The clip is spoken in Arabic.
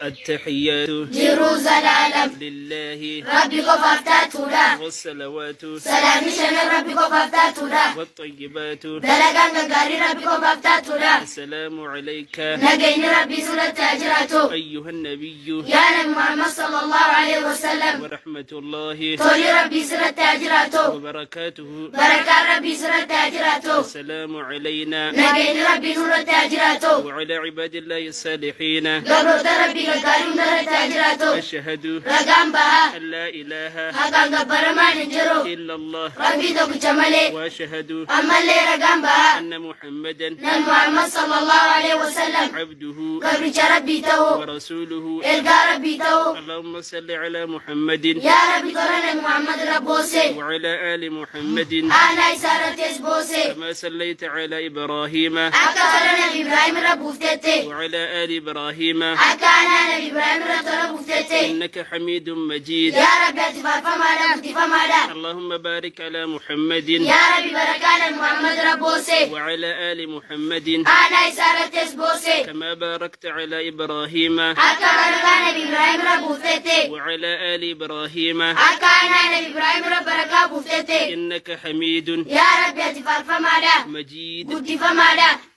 التحيات جروز العالم لله ربي قففتاتنا والصلوات سلامي شمال ربي قففتاتنا والطيبات دلقان غاري ربي قففتاتنا السلام عليك نجيني ربي سورة تاجراته أيها النبي يا نبي محمد صلى الله عليه وسلم ورحمة الله تولي ربي سورة تاجراته وبركاته بركة ربي سورة تاجراته السلام علينا نجيني ربي سورة تاجراته وعلى عباد الله الصالحين قبل ربي غاري سورة تاجراته أشهد رقم بها أن لا إله هكذا قبر ما نجرو إلا الله ربي دوك جمالي وأشهد أما اللي رقم بها أن محمدا محمد صلى الله عليه وسلم عبده قبل ربي تو ورسوله إلقى ربي تو اللهم صل على محمد يا ربي ترى محمد ربوسي وعلى آل محمد أنا إسارة تسبوسي كما صليت على إبراهيم أكا نبي إبراهيم ربوفتتي وعلى آل إبراهيم أكا أنا نبي إبراهيم ربوفتتي إنك حميد مجيد يا ربي أتفاف مالا متفا مالا اللهم بارك على محمد يا ربي بركانا محمد ربوسي وعلى آل محمد أنا إسارة تسبوسي كما باركت على إبراهيم أكا نبي إبراهيم ربوفتتي وعلى آل إبراهيم أكا أنا نبي إبراهيم ربوفتتي إنك حميد يا ربي أتفاف مالا مجيد متفا مالا